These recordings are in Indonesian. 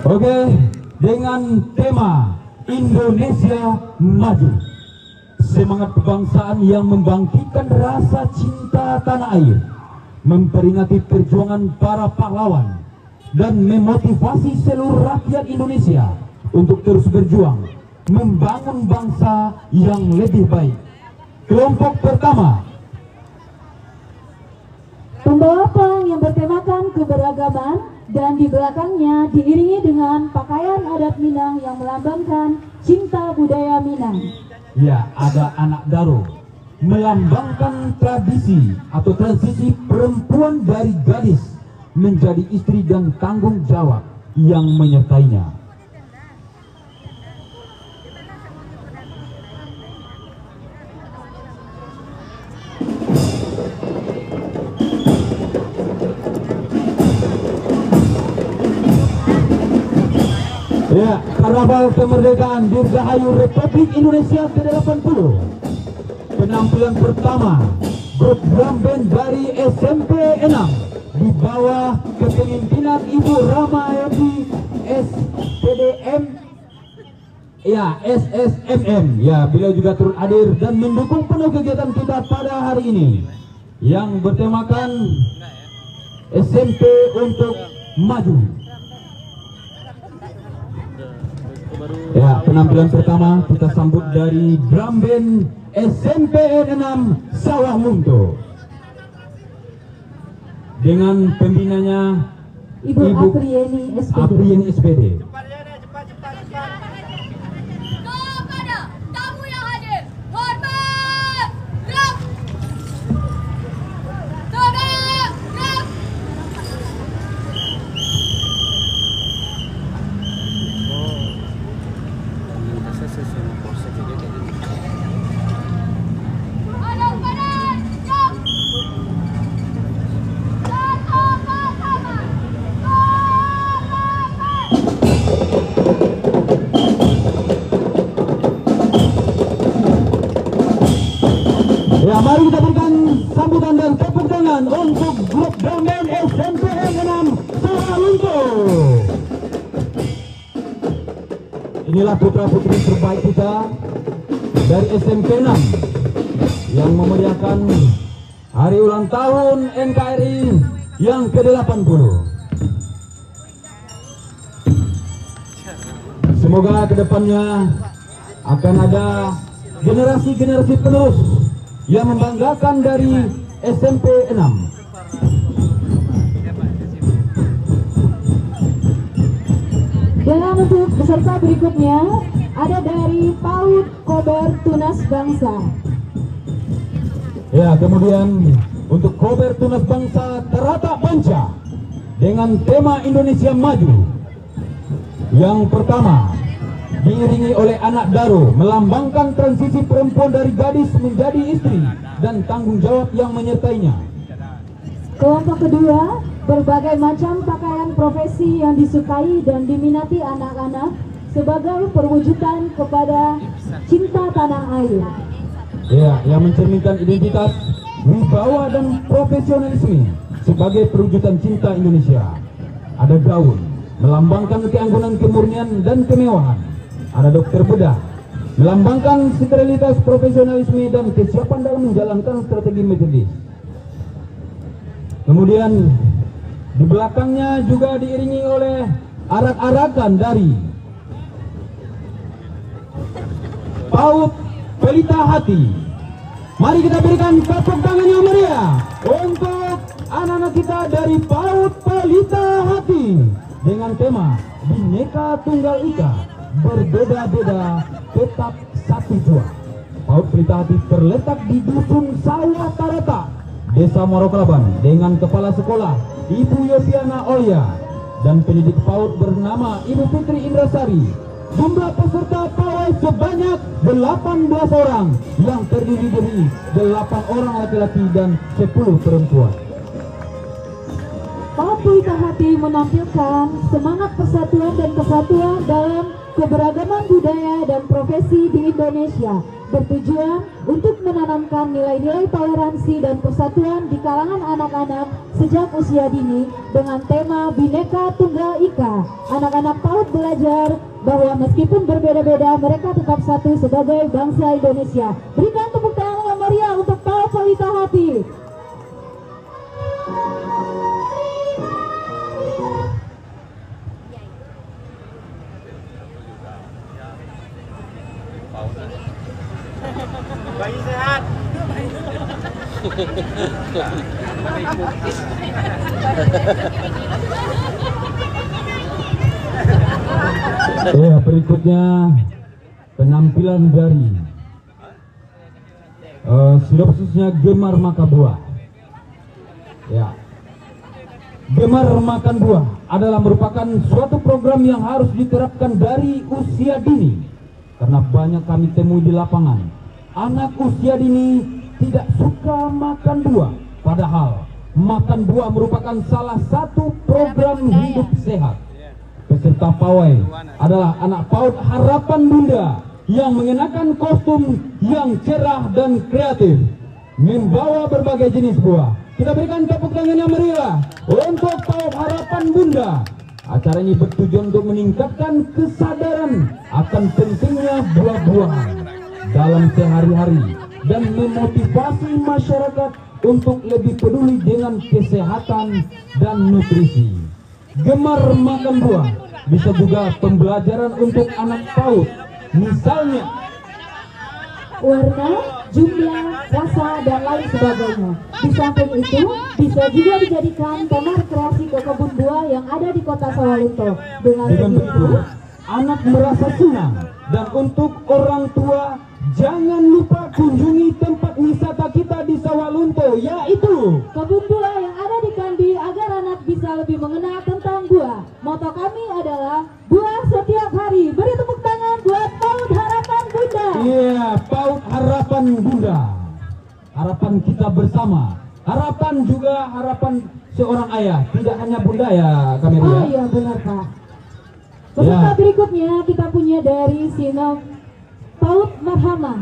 Oke, dengan tema Indonesia Maju, semangat kebangsaan yang membangkitkan rasa cinta tanah air, memperingati perjuangan para pahlawan, dan memotivasi seluruh rakyat Indonesia untuk terus berjuang membangun bangsa yang lebih baik. Kelompok pertama, pembawa pang yang bertemakan keberagaman dan di belakangnya diiringi dengan pakaian adat Minang yang melambangkan cinta budaya Minang. Ya, ada anak daro, melambangkan tradisi atau transisi perempuan dari gadis menjadi istri dan tanggung jawab yang menyertainya. Ya, Karnaval Kemerdekaan Dirgahayu Republik Indonesia ke-80. Penampilan pertama, grup drum band dari SMP 6 di bawah kepemimpinan Ibu Rama Edi SPDM, ya SSMM. Ya, beliau juga turut hadir dan mendukung penuh kegiatan kita pada hari ini yang bertemakan SMP untuk Maju. Ya, penampilan pertama kita sambut dari drum band SMP 6 Sawah Lunto dengan pembinanya Ibu Aprieni SPD. Kepada tamu yang hadir, hormat, gerak, tegak, gerak. Hadap badan, jauh. Satu pertama, Ya, mari kita berikan sambutan dan tepuk tangan untuk grup drum band SMP 6 Sawah Lunto. Inilah putra-putri terbaik kita dari SMP 6 yang memeriahkan hari ulang tahun NKRI yang ke-80. Semoga kedepannya akan ada generasi-generasi penerus yang membanggakan dari SMP 6. Dan untuk peserta berikutnya ada dari PAUD Kober Tunas Bangsa. Ya, kemudian untuk Kober Tunas Bangsa Terata Panca dengan tema Indonesia Maju. Yang pertama diiringi oleh anak daro, melambangkan transisi perempuan dari gadis menjadi istri dan tanggung jawab yang menyertainya. Kelompok kedua, berbagai macam pakaian profesi yang disukai dan diminati anak-anak sebagai perwujudan kepada cinta tanah air. Ya, yang mencerminkan identitas, wibawa dan profesionalisme sebagai perwujudan cinta Indonesia. Ada gaun, melambangkan keanggunan, kemurnian dan kemewahan. Ada dokter bedah, melambangkan sterilitas, profesionalisme dan kesiapan dalam menjalankan strategi metodis. Kemudian di belakangnya juga diiringi oleh arak-arakan dari PAUD Pelita Hati. Mari kita berikan tepuk tangan yang meriah untuk anak-anak kita dari PAUD Pelita Hati dengan tema Bhinneka Tunggal Ika, berbeda-beda tetap satu jua. PAUD Pelita Hati terletak di Dusun Sawah Tarata, Desa Morokalaban, dengan kepala sekolah Ibu Yopiana Olia dan pendidik PAUD bernama Ibu Fitri Indrasari. Jumlah peserta pawai sebanyak 18 orang yang terdiri dari 8 orang laki-laki dan 10 perempuan. PAUD Pelita Hati menampilkan semangat persatuan dan kesatuan dalam keberagaman budaya dan profesi di Indonesia. bertujuan untuk menanamkan nilai-nilai toleransi dan persatuan di kalangan anak-anak sejak usia dini dengan tema Bhinneka Tunggal Ika. Anak-anak PAUD belajar bahwa meskipun berbeda-beda, mereka tetap satu sebagai bangsa Indonesia. Berikan tepuk tangan yang meriah untuk PAUD Pelita Hati. Bayi sehat. Ya, berikutnya penampilan dari sinopsisnya Gemar Makan Buah. Ya, Gemar Makan Buah adalah merupakan suatu program yang harus diterapkan dari usia dini, karena banyak kami temui di lapangan anak usia dini tidak suka makan buah, padahal makan buah merupakan salah satu program hidup sehat. Peserta pawai adalah anak PAUD Harapan Bunda yang mengenakan kostum yang cerah dan kreatif, membawa berbagai jenis buah. Kita berikan tepuk tangan yang meriah untuk PAUD Harapan Bunda. Acara ini bertujuan untuk meningkatkan kesadaran akan pentingnya buah-buahan dalam sehari-hari dan memotivasi masyarakat untuk lebih peduli dengan kesehatan dan nutrisi. Gemar makan buah bisa juga pembelajaran untuk anak PAUD, misalnya warna, jumlah, rasa, dan lain sebagainya. Di samping itu, bisa juga dijadikan tema rekreasi ke kebun buah yang ada di kota Sawalunto. Dengan begitu, anak merasa senang. Dan untuk orang tua, jangan lupa kunjungi tempat wisata kita di Sawalunto, yaitu kebun buah yang ada di Kandi, agar anak bisa lebih mengenal tentang buah. Moto kami adalah buah setiap hari. Beri tepuk tangan buat PAUD Harapan Bunda. Iya, PAUD Harapan Bunda. Harapan kita bersama. Harapan juga harapan seorang ayah, tidak hanya bunda ya, Kameria. Oh iya, benar Pak. Peserta Ya. berikutnya kita punya dari Sinop PAUD Marhama.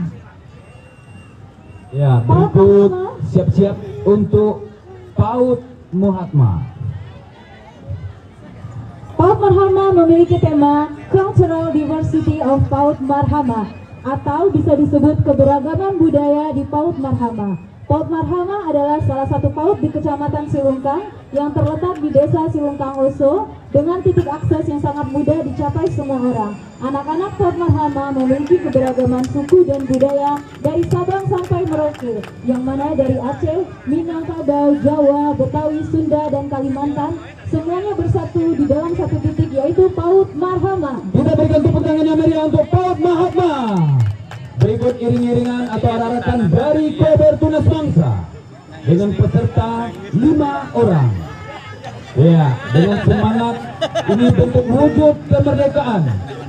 Ya, berikut siap-siap untuk PAUD Muhatma. PAUD Marhama memiliki tema Cultural Diversity of PAUD Marhama, atau bisa disebut keberagaman budaya di PAUD Marhama. PAUD Marhama adalah salah satu PAUD di Kecamatan Silungkang yang terletak di Desa Silungkang Oso dengan titik akses yang sangat mudah dicapai semua orang. Anak-anak PAUD Marhama memiliki keberagaman suku dan budaya dari Sabang sampai Merauke, yang mana dari Aceh, Minangkabau, Jawa, Betawi, Sunda, dan Kalimantan semuanya bersatu di dalam satu titik, yaitu PAUD Marhama. Kita berikan tepuk tangan yang meriah untuk PAUD Mahatma. Berikut iring-iringan atau arak-arakan dari Kober Tunas Bangsa dengan peserta 5 orang. Ya, dengan semangat ini bentuk wujud kemerdekaan,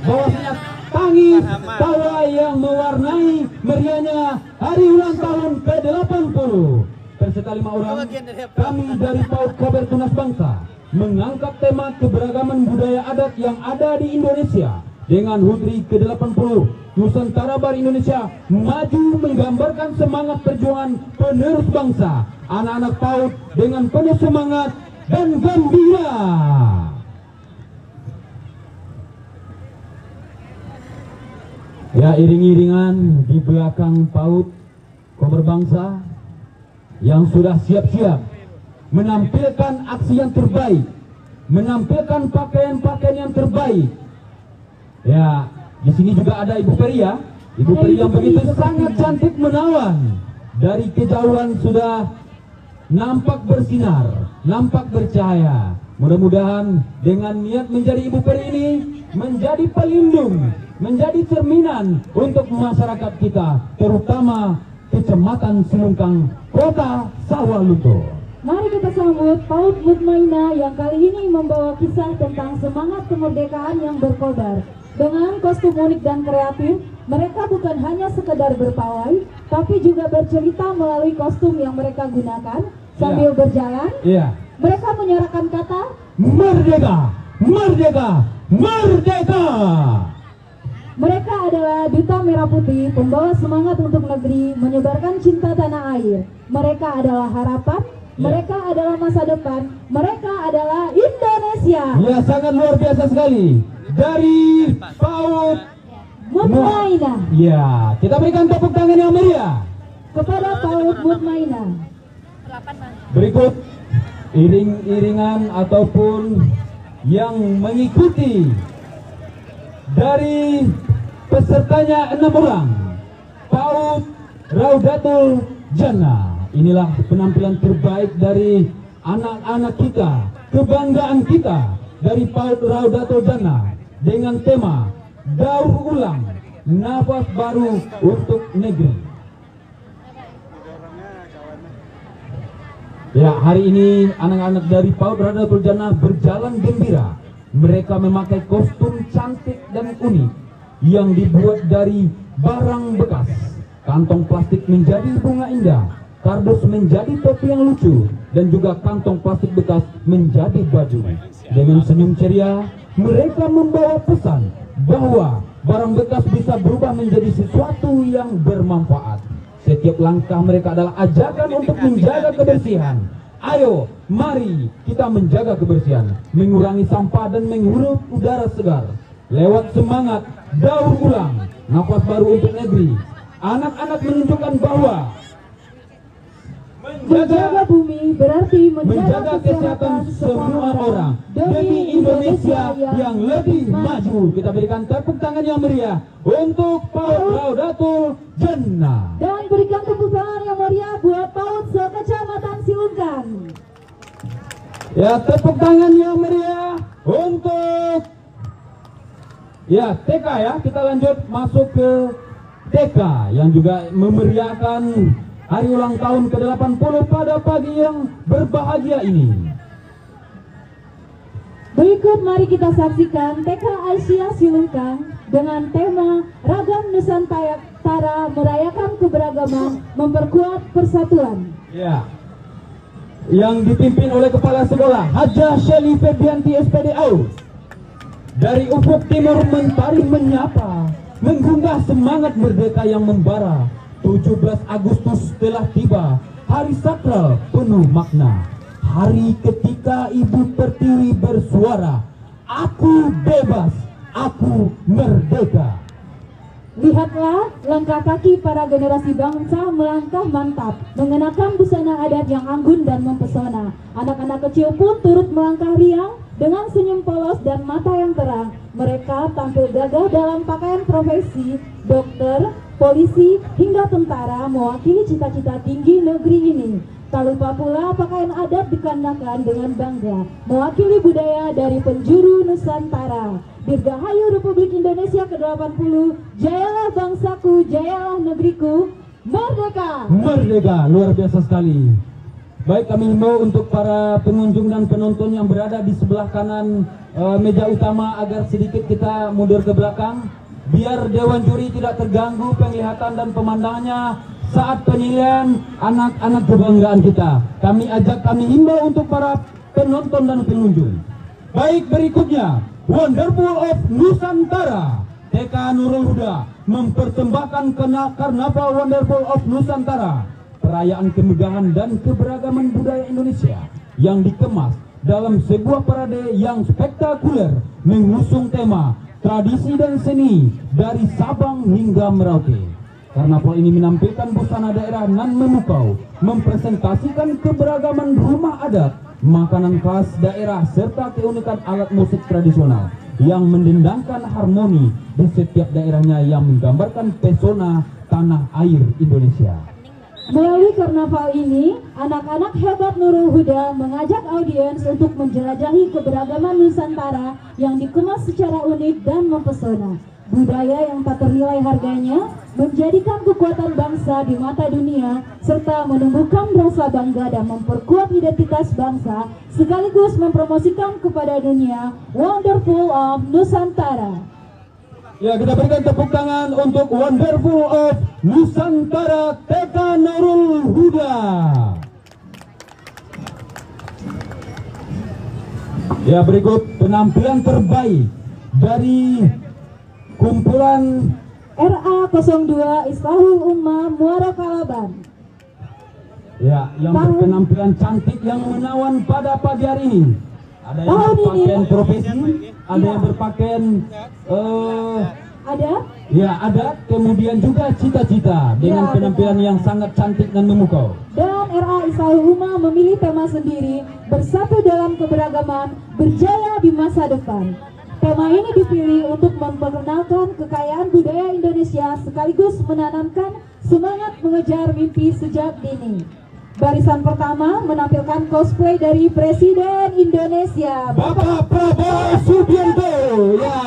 bahwasanya tangis tawa yang mewarnai meriahnya hari ulang tahun ke-80. Peserta 5 orang, kami dari PAUD Kober Tunas Bangsa mengangkat tema keberagaman budaya adat yang ada di Indonesia dengan HUTRI ke-80. Nusantara Baru Indonesia maju menggambarkan semangat perjuangan penerus bangsa. Anak-anak PAUD dengan penuh semangat dan gembira. Ya, iring-iringan di belakang PAUD Kober Bangsa yang sudah siap-siap menampilkan aksi yang terbaik, menampilkan pakaian-pakaian yang terbaik. Ya, di sini juga ada Ibu Peri ya, Ibu Peri yang begitu sangat cantik menawan. Dari kejauhan sudah nampak bersinar, nampak bercahaya. Mudah-mudahan dengan niat menjadi Ibu Peri ini menjadi pelindung, menjadi cerminan untuk masyarakat kita, terutama Kecamatan Silungkang, Kota Sawalunto. Mari kita sambut PAUD Mutmainah yang kali ini membawa kisah tentang semangat kemerdekaan yang berkobar. Dengan kostum unik dan kreatif, mereka bukan hanya sekedar berpawai, tapi juga bercerita melalui kostum yang mereka gunakan. Sambil berjalan, mereka menyuarakan kata Merdeka, Merdeka, Merdeka. Mereka adalah Duta Merah Putih, pembawa semangat untuk negeri, menyebarkan cinta tanah air. Mereka adalah harapan, mereka adalah masa depan, mereka adalah Indonesia. Ya, sangat luar biasa sekali. Dari PAUD Mutmainah. Ya, kita berikan tepuk tangan yang meriah Kepada PAUD Mutmainah. Berikut iring-iringan ataupun yang mengikuti dari pesertanya 6 orang. PAUD Raudatul Jannah. Inilah penampilan terbaik dari anak-anak kita, kebanggaan kita dari PAUD Raudatul Jannah dengan tema Daur Ulang, Nafas Baru untuk Negeri. Ya, hari ini anak-anak dari PAUD Raudatul Jannah berjalan gembira. Mereka memakai kostum cantik dan unik yang dibuat dari barang bekas. Kantong plastik menjadi bunga indah, kardus menjadi topi yang lucu, dan juga kantong plastik bekas menjadi baju. Dengan senyum ceria, mereka membawa pesan bahwa barang bekas bisa berubah menjadi sesuatu yang bermanfaat. Setiap langkah mereka adalah ajakan untuk menjaga kebersihan. Ayo, mari kita menjaga kebersihan, mengurangi sampah dan menghirup udara segar. Lewat semangat daur ulang, nafas baru untuk negeri, anak-anak menunjukkan bahwa menjaga bumi berarti menjaga kesehatan semua orang demi Indonesia yang lebih maju. Kita berikan tepuk tangan yang meriah untuk PAUD Raudatul Jannah. Dan berikan tepuk tangan yang meriah buat PAUD sekecamatan Silungkan. Ya, tepuk tangan yang meriah untuk TK ya. Kita lanjut masuk ke TK yang juga memeriahkan hari ulang tahun ke-80 pada pagi yang berbahagia ini. Berikut mari kita saksikan TK Aisyah Silungkan dengan tema Ragam Nusantara Merayakan Keberagaman, Memperkuat Persatuan. Ya. Yang dipimpin oleh Kepala Sekolah Hajah Shelly Febianti SPDAU. Dari ufuk timur mentari menyapa, menggugah semangat merdeka yang membara. 17 Agustus telah tiba, hari sakral penuh makna. Hari ketika Ibu Pertiwi bersuara, aku bebas, aku merdeka. Lihatlah langkah kaki para generasi bangsa melangkah mantap, mengenakan busana adat yang anggun dan mempesona. Anak-anak kecil pun turut melangkah riang dengan senyum polos dan mata yang terang. Mereka tampil gagah dalam pakaian profesi, dokter, polisi, hingga tentara, mewakili cita-cita tinggi negeri ini. Tak lupa pula pakaian adat dikenakan dengan bangga, mewakili budaya dari penjuru Nusantara. Dirgahayu Republik Indonesia ke-80, jayalah bangsaku, jayalah negeriku, merdeka! Merdeka, luar biasa sekali. Baik, kami himbau untuk para pengunjung dan penonton yang berada di sebelah kanan meja utama agar sedikit kita mundur ke belakang, biar Dewan Juri tidak terganggu penglihatan dan pemandangannya saat penilaian anak-anak kebanggaan kita. Kami himbau untuk para penonton dan pengunjung. Baik, berikutnya Wonderful of Nusantara, TK Nurul Huda mempersembahkan Karnaval Wonderful of Nusantara, perayaan kemegahan dan keberagaman budaya Indonesia yang dikemas dalam sebuah parade yang spektakuler mengusung tema tradisi dan seni dari Sabang hingga Merauke. Karnaval ini menampilkan busana daerah nan memukau, mempresentasikan keberagaman rumah adat, makanan khas daerah, serta keunikan alat musik tradisional yang mendendangkan harmoni di setiap daerahnya yang menggambarkan pesona tanah air Indonesia. Melalui karnaval ini, anak-anak hebat Nurul Huda mengajak audiens untuk menjelajahi keberagaman Nusantara yang dikemas secara unik dan mempesona. Budaya yang tak ternilai harganya menjadikan kekuatan bangsa di mata dunia, serta menumbuhkan rasa bangga dan memperkuat identitas bangsa, sekaligus mempromosikan kepada dunia Wonderful of Nusantara. Ya, kita berikan tepuk tangan untuk Wonderful of Nusantara TK Nurul Huda. Ya, berikut penampilan terbaik dari kumpulan RA02 Islahul Ummah Muara Kalaban. Ya, yang berpenampilan cantik yang menawan pada pagi hari ini. Ada yang berpakaian profesi, ada yang berpakaian ada, kemudian juga cita-cita dengan penampilan yang sangat cantik dan memukau. Dan RA Islahul Ummah memilih tema sendiri, bersatu dalam keberagaman, berjaya di masa depan. Tema ini dipilih untuk memperkenalkan kekayaan budaya Indonesia sekaligus menanamkan semangat mengejar mimpi sejak dini. Barisan pertama menampilkan cosplay dari Presiden Indonesia, Bapak Prabowo Subianto. Ya.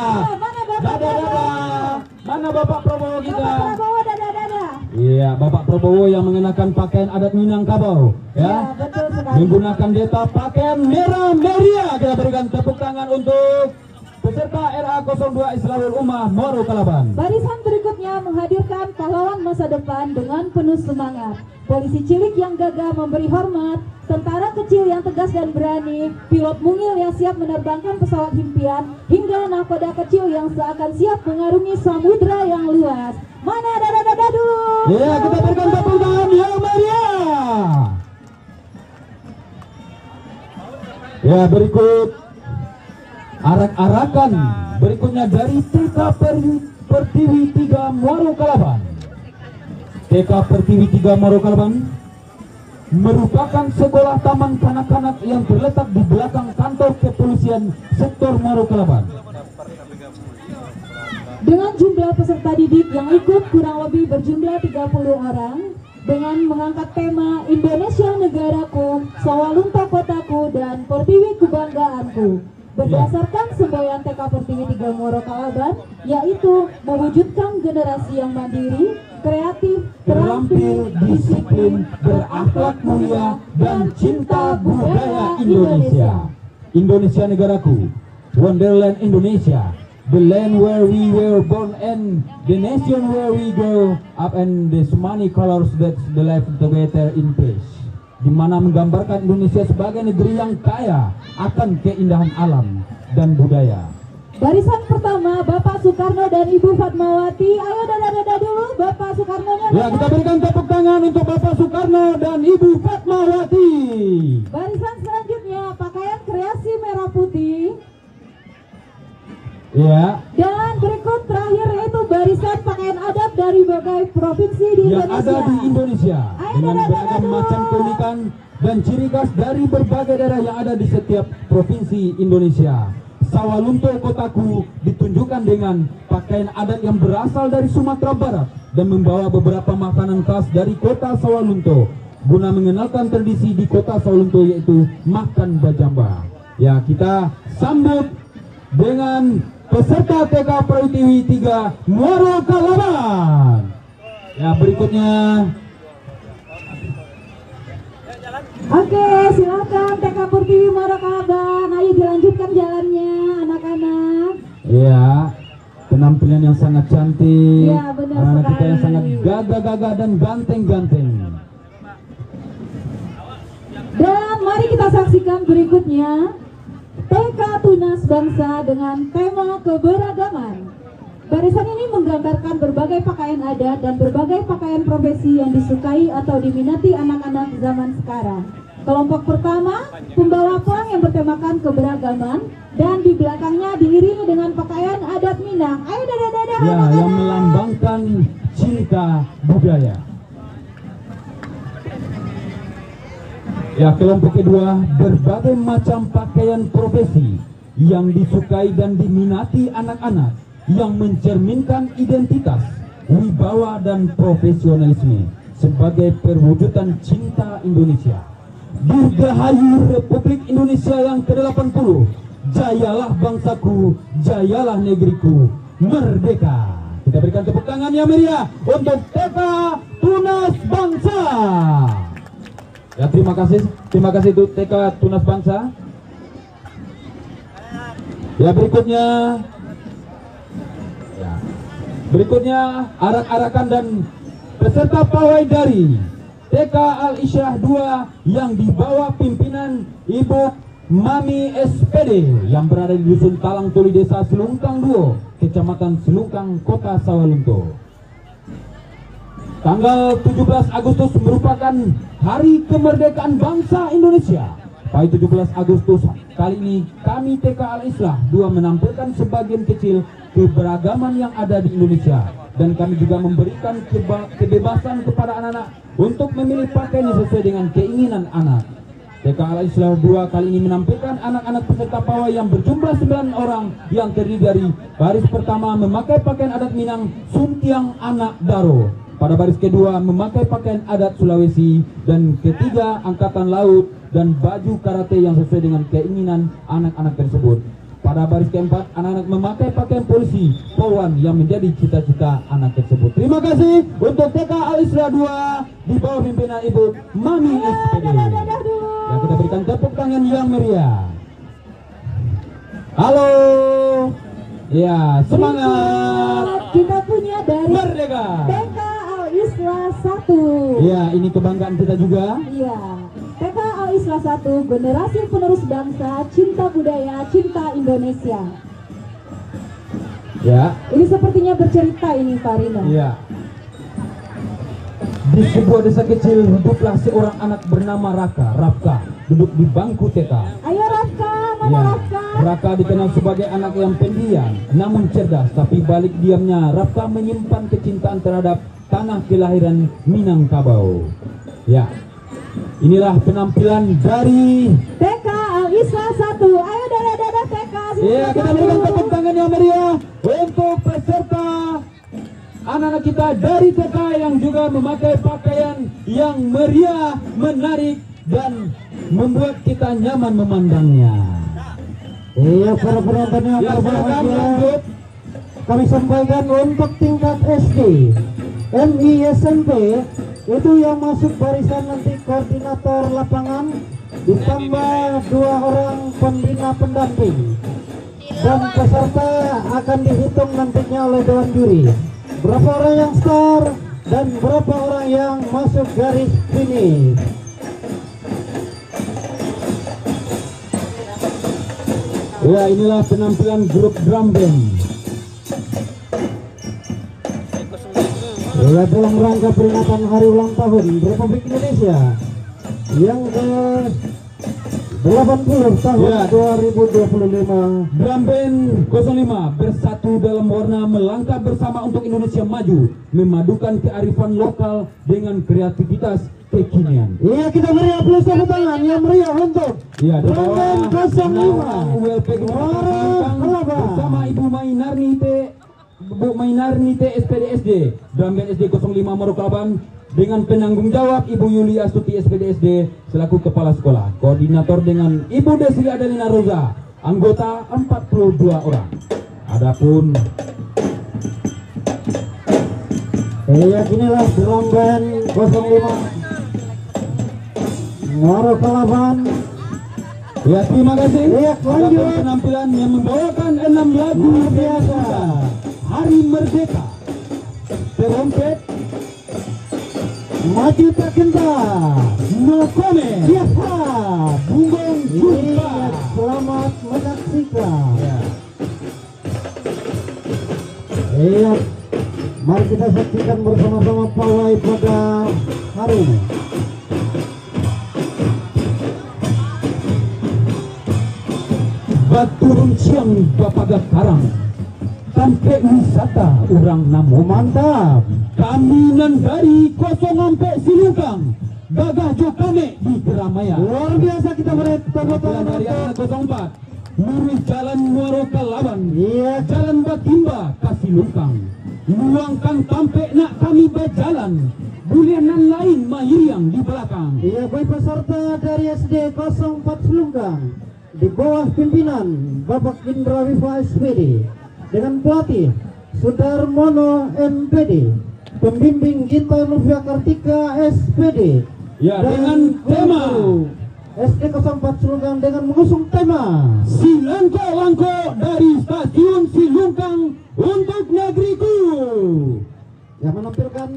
Mana Bapak Prabowo kita? Bapak Prabowo, dada. Iya, Bapak Prabowo yang mengenakan pakaian adat Minangkabau, ya. Betul sekali. Menggunakan deta pakaian merah meriah. Kita berikan tepuk tangan untuk peserta RA02 Islahul Ummah Muara Kalaban. Barisan berikutnya menghadirkan pahlawan masa depan dengan penuh semangat. Polisi cilik yang gagah memberi hormat, tentara kecil yang tegas dan berani, pilot mungil yang siap menerbangkan pesawat impian, hingga nahkoda kecil yang seakan siap mengarungi samudra yang luas. Mana dada dulu? Ya, kita berikan tepuk tangan yang meriah. Ya, berikut arak-arakan berikutnya dari TK Pertiwi 3 Muara Kalaban. TK Pertiwi 3 Muara Kalaban merupakan sekolah taman kanak-kanak yang terletak di belakang kantor kepolisian sektor Muara Kalaban. Dengan jumlah peserta didik yang ikut kurang lebih berjumlah 30 orang, dengan mengangkat tema Indonesia Negaraku, Sawalunto Kotaku, dan Pertiwi Kebanggaanku. Berdasarkan semboyan TK Pertiwi 3 Muara Kalaban, yaitu mewujudkan generasi yang mandiri, kreatif, terampil, disiplin, berakhlak mulia, dan cinta budaya Indonesia. Indonesia negaraku, Wonderland Indonesia, the land where we were born and the nation where we grow up, and the many colors that the life together in peace. Di mana menggambarkan Indonesia sebagai negeri yang kaya akan keindahan alam dan budaya. Barisan pertama Bapak Soekarno dan Ibu Fatmawati. Ayo dada dulu Bapak Soekarno-nya. Ya, kita berikan tepuk tangan untuk Bapak Soekarno dan Ibu Fatmawati. Barisan selanjutnya pakaian kreasi merah putih. Ya. Dan berikut terakhir yaitu barisan pakaian adat dari berbagai provinsi di yang Indonesia. ada di Indonesia dengan beragam macam keunikan dan ciri khas dari berbagai daerah yang ada di setiap provinsi Indonesia. Sawalunto Kotaku ditunjukkan dengan pakaian adat yang berasal dari Sumatera Barat dan membawa beberapa makanan khas dari kota Sawalunto guna mengenalkan tradisi di kota Sawalunto, yaitu makan bajamba. Ya, kita sambut dengan peserta TK Pertiwi 3 Muara Kalaban. Ya, berikutnya. Oke, silakan TK Pertiwi Muara Kalaban. Ayo dilanjutkan jalannya, anak-anak. Ya, penampilan yang sangat cantik. Ya, benar anak sekali. kita yang sangat gagah-gagah dan ganteng-ganteng. Dan mari kita saksikan berikutnya TK Tunas Bangsa dengan tema keberagaman. Barisan ini menggambarkan berbagai pakaian adat dan berbagai pakaian profesi yang disukai atau diminati anak-anak zaman sekarang. Kelompok pertama, pembawa pelang yang bertemakan keberagaman, dan di belakangnya diiringi dengan pakaian adat Minang. Ayo dada-dada Ya, anak-anak. yang melambangkan cinta budaya. Ya, kelompok kedua, berbagai macam pakaian profesi yang disukai dan diminati anak-anak, yang mencerminkan identitas, wibawa, dan profesionalisme sebagai perwujudan cinta Indonesia. Dirgahayu Republik Indonesia yang ke-80, jayalah bangsaku, jayalah negeriku, merdeka. Kita berikan tepuk tangan yang meriah untuk TK Tunas Bangsa. Ya, terima kasih untuk TK Tunas Bangsa. Ya, berikutnya arak-arakan dan peserta pawai dari TK Al Isyah 2 yang dibawa pimpinan Ibu Mami SPD yang berada di Dusun Talang Tuli, Desa Selungkang 2, Kecamatan Selungkang, Kota Sawalunto. Tanggal 17 Agustus merupakan Hari Kemerdekaan Bangsa Indonesia. Pada 17 Agustus kali ini kami TK Al-Islah 2 menampilkan sebagian kecil keberagaman yang ada di Indonesia, dan kami juga memberikan kebebasan kepada anak-anak untuk memilih pakaian yang sesuai dengan keinginan anak. TK Al-Islah 2 kali ini menampilkan anak-anak peserta pawai yang berjumlah 9 orang yang terdiri dari baris pertama memakai pakaian adat Minang Suntiang Anak Daro, pada baris kedua memakai pakaian adat Sulawesi, dan ketiga Angkatan Laut dan baju karate yang sesuai dengan keinginan anak-anak tersebut. Pada baris keempat anak-anak memakai pakaian polisi Polwan yang menjadi cita-cita anak tersebut. Terima kasih untuk TK Al-Islah 2 di bawah pimpinan Ibu Mami SPD. Yang kita berikan tepuk tangan yang meriah. Halo. Ya, semangat. Kita punya dari Merdeka. TK Al-Islah 1. Ya, ini kebanggaan kita juga. Iya. TK Al-Islah 1, generasi penerus bangsa, cinta budaya, cinta Indonesia. Ya. Ini sepertinya bercerita ini, Pak Rino. Iya. Di sebuah desa kecil hiduplah seorang anak bernama Raka, duduk di bangku TK. Ayo Raka, mana Ya, Raka? Raka dikenal sebagai anak yang pendiam, namun cerdas. Tapi balik diamnya, Raka menyimpan kecintaan terhadap tanah kelahiran Minangkabau. Ya, inilah penampilan dari TK Al-Islah 1. Ayo dadah TK. ya, kita berikan tepuk tangan yang meriah untuk peserta anak-anak kita dari TK yang juga memakai pakaian yang meriah, menarik, dan membuat kita nyaman memandangnya. Iya, para penonton yang Ya, silakan berbahagia, lanjut. kami sampaikan untuk tingkat SD, MI, SMP itu yang masuk barisan nanti koordinator lapangan ditambah 2 orang pembina pendamping, dan peserta akan dihitung nantinya oleh dewan juri. Berapa orang yang start dan berapa orang yang masuk garis finish. Ya, inilah penampilan grup drum band. Ya, dalam rangka peringatan Hari Ulang Tahun Republik Indonesia yang ke-80 tahun Ya. 2025. Drum band 05 bersatu dalam warna melangkah bersama untuk Indonesia maju, memadukan kearifan lokal dengan kreativitas kekinian. Iya, kita beri aplaus tepuk tangan yang meriah untuk Ya, di Drum bawah Band 05 naungan ULP Muara Kelapa bersama Ibu Mainarni T SPDSD, Drum Band SD 05 Muara Kelapa, dengan penanggung jawab Ibu Yuli Astuti SPDSD selaku kepala sekolah. Koordinator dengan Ibu Desri Adelina Roza, anggota 42 orang. Adapun iya, inilah Drum Band 05 Muara Kelapa. ya, terima kasih. Iya, lanjut. Adapun penampilan yang membawakan 6 lagu Luar biasa. Hari Merdeka. Terompet Maju tak gentar, no comment. siapa Bungung Jumpa. Iya, selamat menyaksikan. Ya. Iya, mari kita saksikan bersama-sama pawai pada hari ini. Baturun siang bapaga karang, sampai wisata orang namo. Mantap. Kami nan dari kosong sampai Silungkang, gagah jokame di keramaian. Luar biasa, kita beri tepuk Penampilan tangan dari untuk anak 04, lurus jalan Muaro Kalaban, iya, jalan Batimba ke Silungkang, luangkan tampe nak kami berjalan, bulianan lain mahiriang di belakang. iya, baik peserta dari SD 04 Selungkang di bawah pimpinan Bapak Indra Wifa SPD dengan pelatih Sudarmono MPD, pembimbing Gita Nuvia Kartika SPD. Ya, dan dengan tema guru SD 04 Selungkang dengan mengusung tema Silangko-langko dari stasiun Silungkang untuk negeriku. yang menampilkan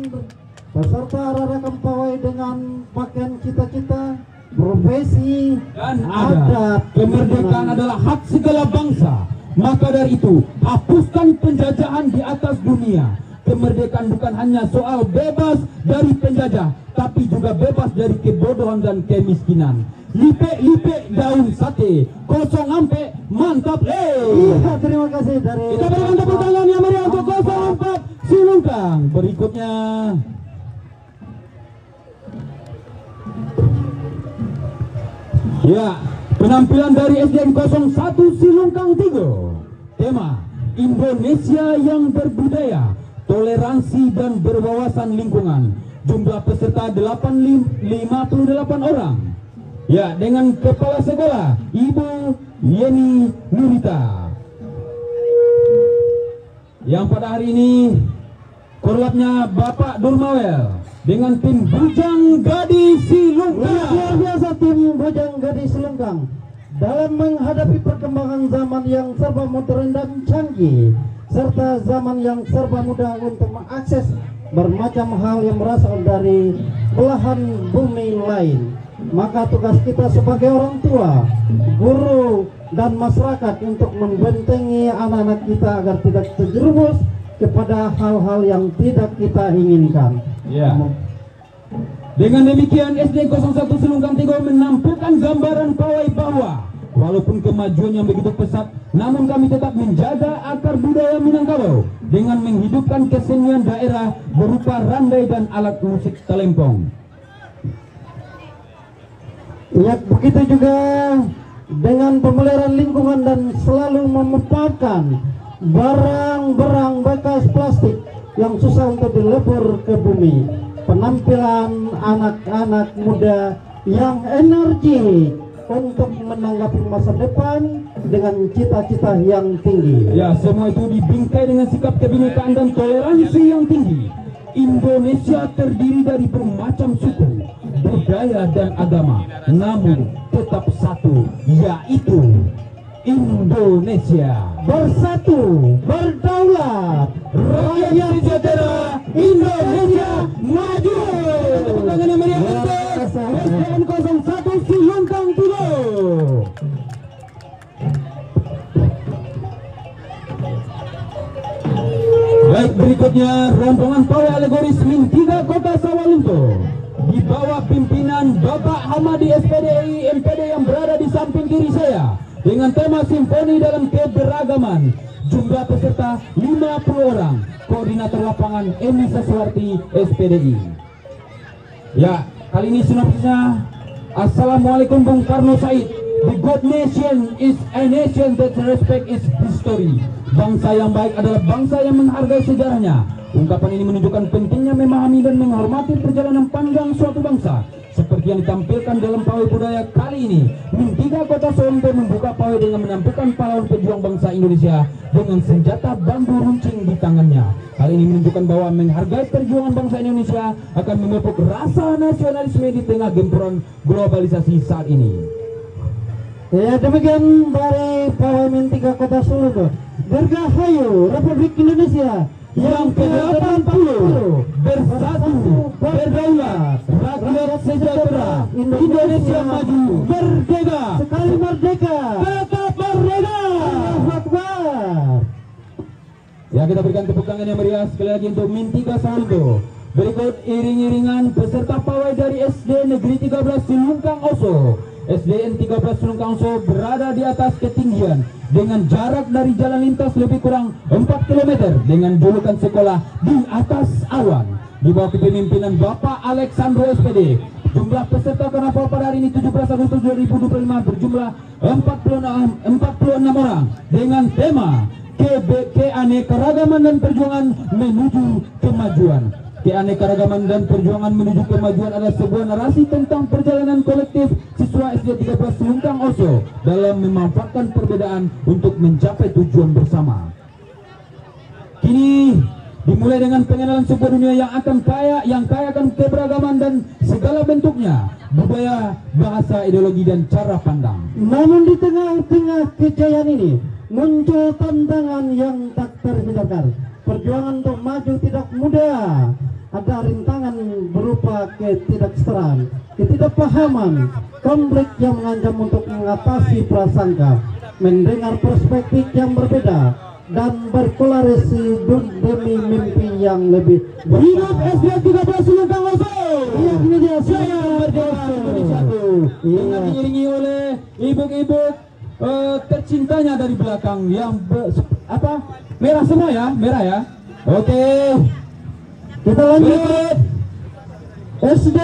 peserta Rarakan Pawai dengan pakaian cita-cita profesi, dan adat. Kemerdekaan adalah hak segala bangsa. Maka dari itu, hapuskan penjajahan di atas dunia. Kemerdekaan bukan hanya soal bebas dari penjajah, tapi juga bebas dari kebodohan dan kemiskinan. Lipe-lipe daun sate, kosong ampe, mantap. Iya, terima kasih dari Kita berikan tepuk tangan yang meriah untuk 04 Silungkang. Berikutnya ya, penampilan dari SDN 01 Silungkang 3. Tema Indonesia yang berbudaya, toleransi dan berwawasan lingkungan. Jumlah peserta 58 orang. Ya, dengan kepala sekolah Ibu Yeni Nurita. Yang pada hari ini korlapnya Bapak Durmawel dengan tim Bujang Gadis Silungkang. luar biasa tim Bujang Gadis Silungkang dalam menghadapi perkembangan zaman yang serba modern dan canggih serta zaman yang serba mudah untuk mengakses bermacam hal yang berasal dari belahan bumi lain. Maka tugas kita sebagai orang tua, guru dan masyarakat untuk membentengi anak-anak kita agar tidak terjerumus kepada hal-hal yang tidak kita inginkan. Ya. Dengan demikian SD 01 Silungkang 3 menampilkan gambaran pawai bahwa walaupun kemajuan yang begitu pesat, namun kami tetap menjaga akar budaya Minangkabau dengan menghidupkan kesenian daerah berupa randai dan alat musik telempong. Ya, begitu juga dengan pemeliharaan lingkungan dan selalu memanfaatkan barang-barang bekas plastik yang susah untuk dilebur ke bumi. Penampilan anak-anak muda yang energi untuk menanggapi masa depan dengan cita-cita yang tinggi. Ya, semua itu dibingkai dengan sikap kebinekaan dan toleransi yang tinggi. Indonesia terdiri dari bermacam suku, budaya dan agama, namun tetap satu, yaitu Indonesia. Bersatu, berdaulat, Rakyat sejahtera, Indonesia maju. Tepuk tangan yang meriah untuk SDN 01 Silungkang 3. Baik, berikutnya rombongan pawai alegoris Min 3 Kota Sawalunto di bawah pimpinan Bapak Hamadi SPDI MPD yang berada di samping kiri saya dengan tema Simfoni dalam Keberagaman. Jumlah peserta 50 orang. Koordinator lapangan Emi Saswarti SPDI. Ya, kali ini sinopsisnya. Assalamualaikum Bung Karno Said. The good nation is a nation that respect its history. Bangsa yang baik adalah bangsa yang menghargai sejarahnya. Ungkapan ini menunjukkan pentingnya memahami dan menghormati perjalanan panjang suatu bangsa. Seperti yang ditampilkan dalam pawai budaya kali ini, Min 3 Kota Sawalunto membuka pawai dengan menampilkan pahlawan pejuang bangsa Indonesia dengan senjata bambu runcing di tangannya. Hal ini menunjukkan bahwa menghargai perjuangan bangsa Indonesia akan memupuk rasa nasionalisme di tengah gempuran globalisasi saat ini. Ya, demikian dari pawai Min 3 Kota Sawalunto. Dirgahayu Republik Indonesia yang ke-80, bersatu, berdaulat, rakyat sejahtera, Indonesia maju, merdeka, sekali merdeka, tetap merdeka. Allahu Akbar. Ya, kita berikan tepuk tangan yang meriah sekali lagi untuk Min 3 Sawalunto. Berikut iring-iringan peserta pawai dari SD Negeri 13 Silungkang Oso. SDN 13 Silungkang Oso berada di atas ketinggian dengan jarak dari jalan lintas lebih kurang 4 km dengan julukan sekolah di atas awan. Di bawah kepemimpinan Bapak Alexandro SPD. Jumlah peserta karnaval pada hari ini 17 Agustus 2025 berjumlah 46 orang dengan tema keanekaragaman dan perjuangan menuju kemajuan. Keanekaragaman dan perjuangan menuju kemajuan adalah sebuah narasi tentang perjalanan kolektif siswa SD 13 Silungkang Oso dalam memanfaatkan perbedaan untuk mencapai tujuan bersama. Kini dimulai dengan pengenalan sebuah dunia yang kaya akan keberagaman dan segala bentuknya, budaya, bahasa, ideologi dan cara pandang. Namun di tengah-tengah kejayaan ini muncul tantangan yang tak terhindarkan. Perjuangan untuk maju tidak mudah. Ada rintangan berupa ketidaksetaraan, ketidakpahaman, konflik yang mengancam untuk mengatasi prasangka, mendengar perspektif yang berbeda, dan berkolaborasi demi mimpi yang lebih Hidup SD 13 Sulungkang Oso. Iya, ini dia Saya Merdeka Indonesia tuh. Dengan diiringi oleh ibu-ibu tercintanya dari belakang yang merah semua ya, merah ya. Oke. Kita lanjut. SD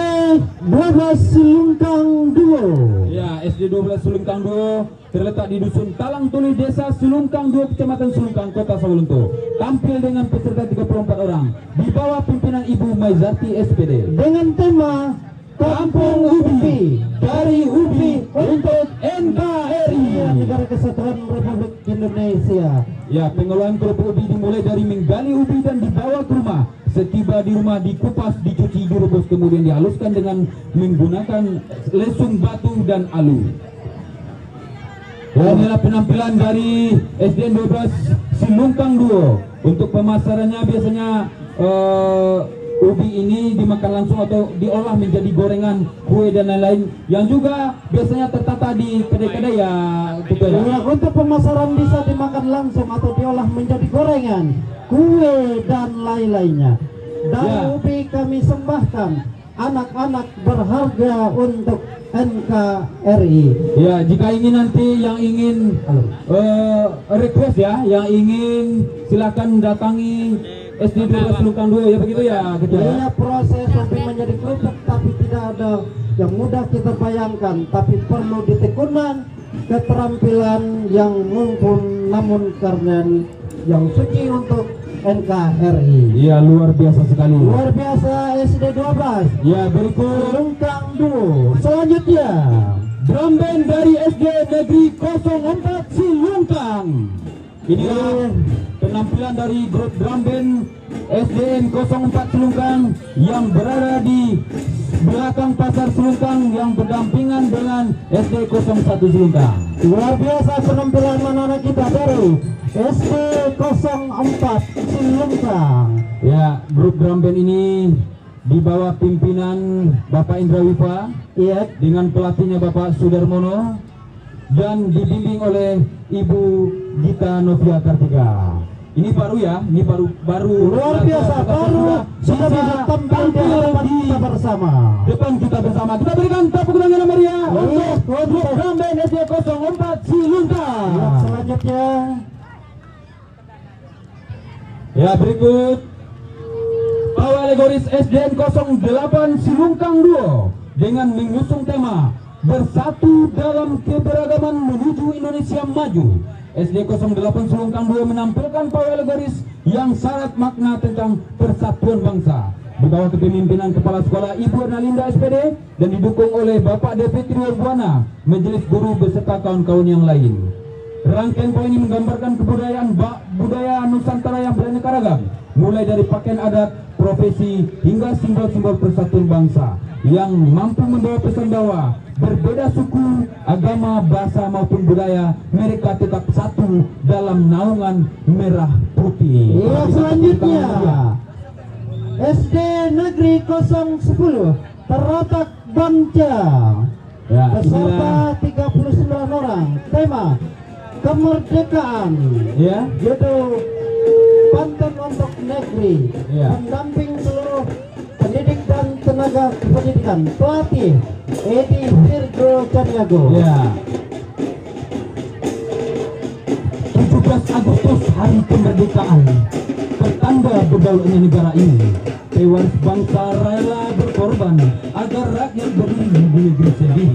12 Sulungkang Duo. Ya, SD 12 Sulungkang Duo terletak di Dusun Talang Tuli, Desa Sulungkang Duo, Kecamatan Sulungkang, Kota Sawalunto. Tampil dengan peserta 34 orang di bawah pimpinan Ibu Maizarti SPD. Dengan tema Kampung Ubi, dari Ubi untuk NKRI. Negara Kesatuan Republik Indonesia. Ya, pengelolaan kelompok ubi dimulai dari menggali ubi dan dibawa ke rumah. Setiba di rumah dikupas, dicuci, direbus, kemudian dihaluskan dengan menggunakan lesung batu dan alu. Dan inilah penampilan dari SDN 12 Sulungkang Duo. Untuk pemasarannya biasanya ubi ini dimakan langsung atau diolah menjadi gorengan, kue dan lain-lain, yang juga biasanya tertata di kedai-kedai ya, gitu ya. Ya, untuk pemasaran bisa dimakan langsung atau diolah menjadi gorengan, kue dan lain-lainnya. Dari Ya. ubi kami sembahkan anak-anak berharga untuk NKRI. Ya, jika ingin nanti yang ingin request ya, yang ingin silakan datangi SD 12 Sulungkang Duo ya, begitu ya, gitu ya. Iya, proses ubi menjadi kerupuk tapi tidak ada yang mudah kita bayangkan, tapi perlu ditekunan keterampilan yang mumpun, namun karena yang suci untuk NKRI. Iya, luar biasa sekali. Luar biasa SD 12 Ya, berikut Sulungkang Duo. Selanjutnya drum band dari SD Negeri 04 Sulungkang. Inilah penampilan dari grup drum band SDN 04 Sulungkang yang berada di belakang pasar Sulungkang yang berdampingan dengan SD 01 Sulungkang. luar biasa penampilan anak-anak kita dari SD 04 Sulungkang. Ya, grup drum band ini di bawah pimpinan Bapak Indra Wifa, Iya, dengan pelatihnya Bapak Sudarmono dan dibimbing oleh Ibu Gita Novia Kartika. Ini baru ya, ini baru luar biasa, baru sudah bisa tampil di hadapan kita bersama. depan kita bersama. Kita berikan tepuk tangan yang meriah untuk grup drum band SD 04 Sulungkang. Ya, selanjutnya Ya, berikut Pawai Alegoris SDN 08 Sulungkang Duo dengan mengusung tema Bersatu dalam Keberagaman Menuju Indonesia Maju. SD 08 Sulungkang Duo menampilkan pawai alegoris yang syarat makna tentang persatuan bangsa di bawah kepemimpinan Kepala Sekolah Ibu Ernalinda SPD dan didukung oleh Bapak David Triwarbuana, Majelis Guru beserta kawan-kawan yang lain. Rangkaian pawai ini menggambarkan kebudayaan budaya Nusantara yang beraneka ragam, mulai dari pakaian adat, profesi, hingga simbol-simbol persatuan bangsa yang mampu membawa pesan bahwa berbeda suku, agama, bahasa maupun budaya, mereka tetap satu dalam naungan merah putih. Iya, selanjutnya SD Negeri 010 Teratak Banca. Ya, Peserta inilah 39 orang. Tema kemerdekaan. ya. Judul Pantun untuk Negeri. Ya. Pendamping seluruh pendidik dan tenaga kependidikan. Pelatih Edi Virgo Caniago. Ya. 17 Agustus hari kemerdekaan, pertanda berdaulatnya negara ini. Pewaris bangsa rela berkorban agar rakyat berdiri di negeri sendiri.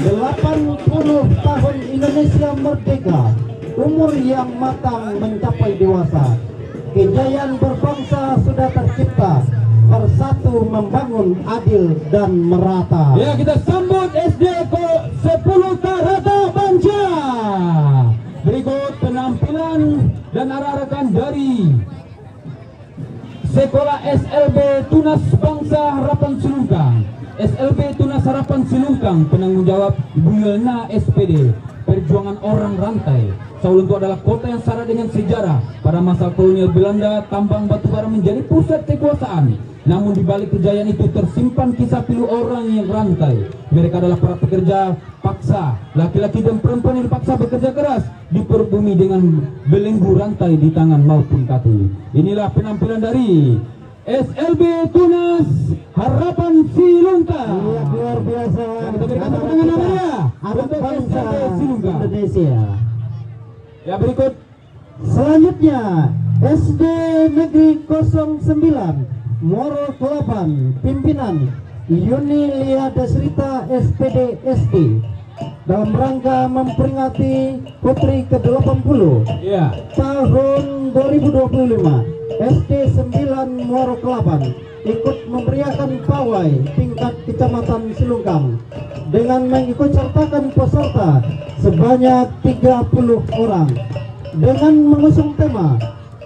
80 tahun Indonesia merdeka, umur yang matang mencapai dewasa. Kejayaan berbangsa sudah tercipta, bersatu membangun adil dan merata. Ya, kita sambut SD 10 Teratak Banca. Berikut penampilan dan arah-arahan dari Sekolah SLB Tunas Bangsa Harapan Sulungkang. SLB Tunas Harapan Sulungkang, penanggung jawab Bu Yelna SPD. Perjuangan orang rantai. Sawalunto adalah kota yang syarat dengan sejarah. Pada masa kolonial Belanda, tambang batubara menjadi pusat kekuasaan. Namun di balik kejayaan itu tersimpan kisah pilu orang yang rantai. Mereka adalah para pekerja paksa, laki-laki dan perempuan yang dipaksa bekerja keras di perut bumi dengan belenggu rantai di tangan maupun kaki. Inilah penampilan dari SLB Tunas Harapan Silungkang. Iya, luar biasa. Kita berikan tepuk tangan namanya Anak untuk bangsa SLB Silungkang. Indonesia. Ya, berikut Selanjutnya SD Negeri 09 Moro Kelaban, pimpinan Yunilia Desrita SPD SD, dalam rangka memperingati Putri ke-80 ya. tahun 2025. SD 9 Moro Kelaban ikut memeriahkan pawai tingkat Kecamatan Silungkang dengan mengikut sertakan peserta sebanyak 30 orang dengan mengusung tema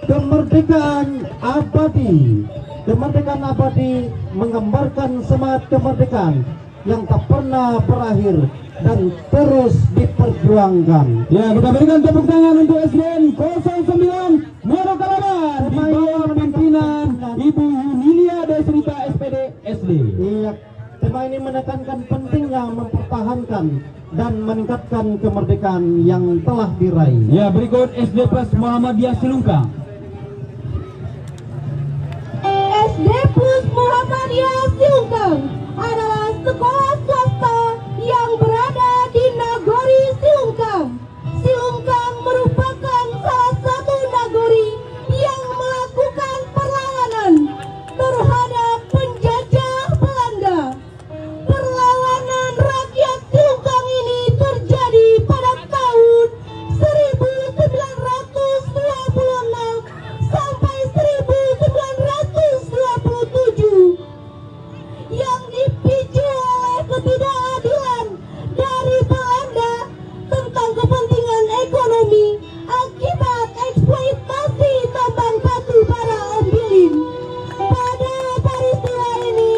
Kemerdekaan Abadi. Kemerdekaan abadi menggambarkan semangat kemerdekaan yang tak pernah berakhir dan terus diperjuangkan. Ya, kita berikan tepuk tangan untuk SDN 09 Moro Kelaban di bawah pimpinan Ibu Yunilia Desrita SPD SD. Iya, tema ini menekankan pentingnya mempertahankan dan meningkatkan kemerdekaan yang telah diraih. Ya, berikut SD Plus Muhammadiyah Silungkang. SD Plus Muhammadiyah Silungkang adalah sekolah swasta yang berada di Nagori Silungkang. Silungkang merupakan salah satu nagori yang melakukan perlawanan terhadap penjajah Belanda. Perlawanan rakyat Silungkang ini terjadi pada tahun 1926 sampai 1927 yang dipicu oleh ketidakadilan dari Belanda tentang kepentingan ekonomi akibat eksploitasi tambang batu bara Ombilin. Pada peristiwa ini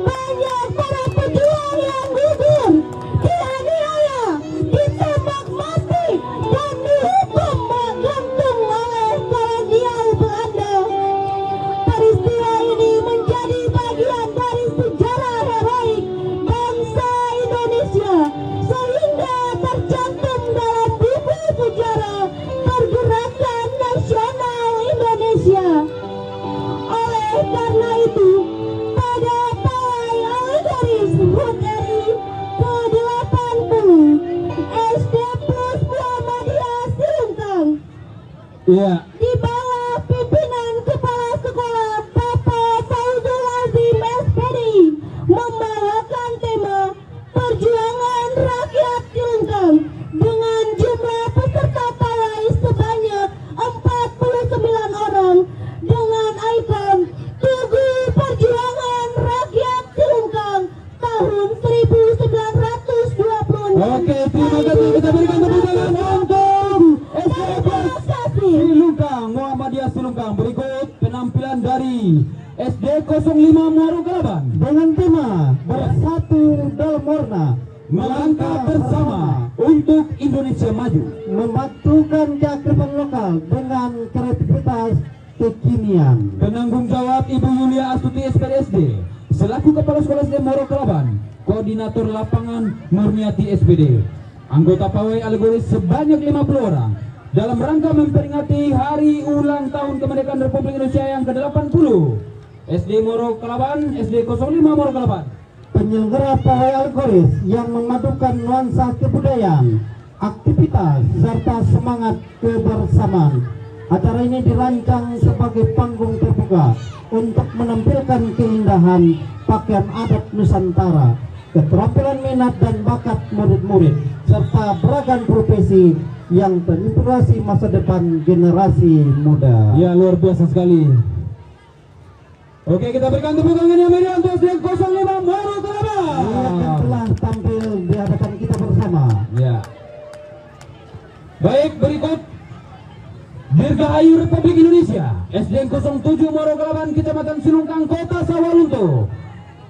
banyak para pejuang yang gugur, dianiaya, ditembak mati dan dihukum gantung oleh kolonial Belanda. Peristiwa ini menjadi bagian dari sejarah heroik bangsa Indonesia sehingga tercantum dalam buku sejarah Pergerakan Nasional Indonesia. Oleh karena itu, pada pawai Aligaris HUT RI ke-80 SD Plus Muhammadiyah Silungkang Ya, di bawah pimpinan Kepala Sekolah Bapak Fauzul Azim SPD membawakan tema Perjuangan Rakyat Silungkang dengan jumlah peserta pawai sebanyak 49 orang dengan ikon Tugu Perjuangan Rakyat Silungkang tahun 1926. oke, terima kasih. Kita berikan tepuk tangan untuk SD Plus Silungkang Muhammadiyah Silungkang. Berikut penampilan dari SD 05 Moro Kelaban Dengan tema Bersatu dalam Warna, melangkah bersama untuk Indonesia maju. mematukan keakraban lokal dengan kreativitas kekinian. Penanggung jawab Ibu Yulia Astuti SPD SD selaku Kepala Sekolah SD Moro Kelaban, Koordinator Lapangan Murniati SPD. Anggota pawai alegoris sebanyak 50 orang dalam rangka memperingati hari ulang tahun kemerdekaan Republik Indonesia yang ke-80. SD Moro Kelaban, SD 05 Moro Kelaban. Penyelenggara pawai alegoris yang memadukan nuansa kebudayaan, aktivitas serta semangat kebersamaan. Acara ini dirancang sebagai panggung terbuka untuk menampilkan keindahan pakaian adat Nusantara, keterampilan minat dan bakat murid-murid, serta beragam profesi yang terinspirasi masa depan generasi muda. Ya, luar biasa sekali. Oke, kita berikan tepuk tangan yang meriah untuk SD 05 Moro Kelaban. Yang telah tampil di hadapan kita bersama. Ya. Baik, berikut Dirgahayu Republik Indonesia SDN 07 Moro Kelaban, Kecamatan Silungkang, Kota Sawalunto.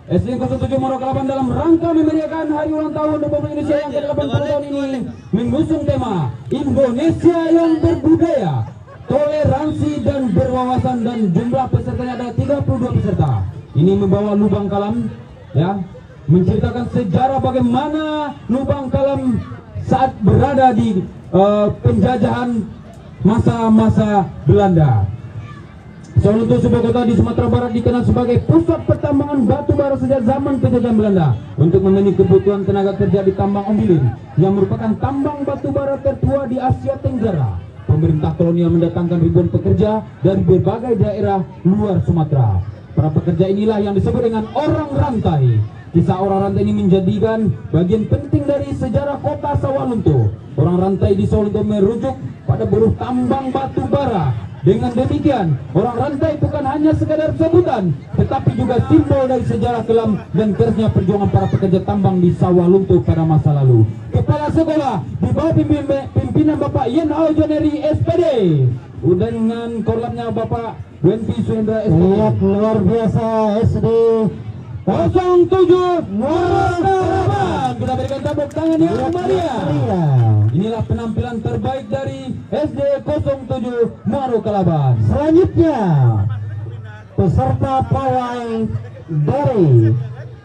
SDN 07 Moro Kelaban dalam rangka memeriahkan hari ulang tahun Republik Indonesia yang ke-80 tahun ini mengusung tema Indonesia yang berbudaya, toleransi dan berwawasan, dan jumlah pesertanya ada 32 peserta. ini membawa lubang kalam, ya, menceritakan sejarah bagaimana lubang kalam saat berada di penjajahan masa-masa Belanda. Solo itu sebuah kota di Sumatera Barat dikenal sebagai pusat pertambangan batu bara sejak zaman penjajahan Belanda untuk memenuhi kebutuhan tenaga kerja di tambang Ombilin yang merupakan tambang batu bara tertua di Asia Tenggara. Pemerintah kolonial mendatangkan ribuan pekerja dari berbagai daerah luar Sumatera. Para pekerja inilah yang disebut dengan orang rantai. Kisah orang rantai ini menjadikan bagian penting dari sejarah kota Sawalunto. Orang rantai di Sawalunto merujuk pada buruh tambang batu bara. Dengan demikian, orang rantai bukan hanya sekadar sebutan, tetapi juga simbol dari sejarah kelam dan kerasnya perjuangan para pekerja tambang di Sawalunto pada masa lalu. Kepala sekolah di bawah pimpinan Bapak Yen Ao Joneri SPD dengan korlamnya Bapak Wendy Suendra SPD. Iya, luar biasa SD 07 Muaro Kalaban. Kita berikan tepuk tangan yang meriah. Inilah penampilan terbaik dari SD 07 Muaro Kalaban. Selanjutnya peserta pawai dari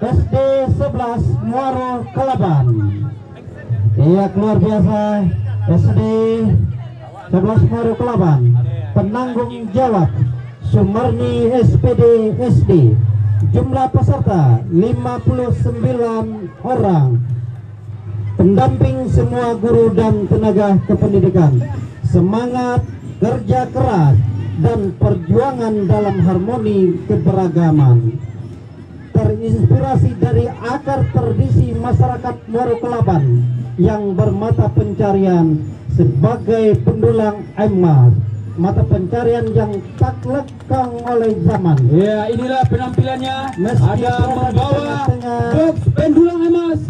SD 11 Muaro Kalaban. Iya, luar biasa SD 11 Muaro Kalaban. Penanggung jawab Sumarni SPD SD. Jumlah peserta 59 orang. Pendamping semua guru dan tenaga kependidikan. Semangat, kerja keras, dan perjuangan dalam harmoni keberagaman. Terinspirasi dari akar tradisi masyarakat Muaro Kalaban yang bermata pencarian sebagai pendulang emas, mata pencarian yang tak lekang oleh zaman. Ya, inilah penampilannya. Meski ada membawa box pendulang emas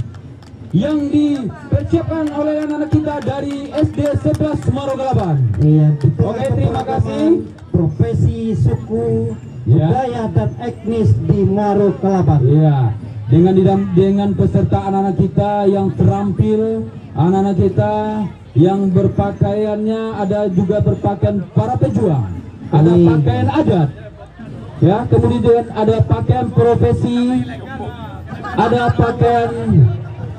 yang dipersiapkan oleh anak-anak kita dari SD 11 Muaro Kalaban. Iya, Oke, terima kasih. Profesi, suku, Ya. budaya dan etnis di Muaro Kalaban. Iya, dengan peserta anak-anak kita yang terampil, anak-anak kita yang berpakaiannya ada juga berpakaian para pejuang, ada pakaian adat, ya, kemudian ada pakaian profesi, ada pakaian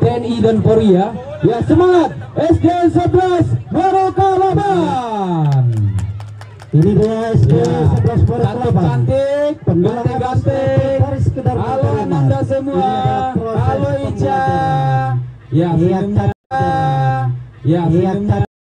TNI dan Polri, ya. Ya, semangat SD 11 Muaro Kalaban. Ini dia SD 11 Muaro Cantik, Kalaban. cantik, ganteng-ganteng. Halo Amanda semua, halo Ica. Ya, senyumnya. Ya, senyumnya.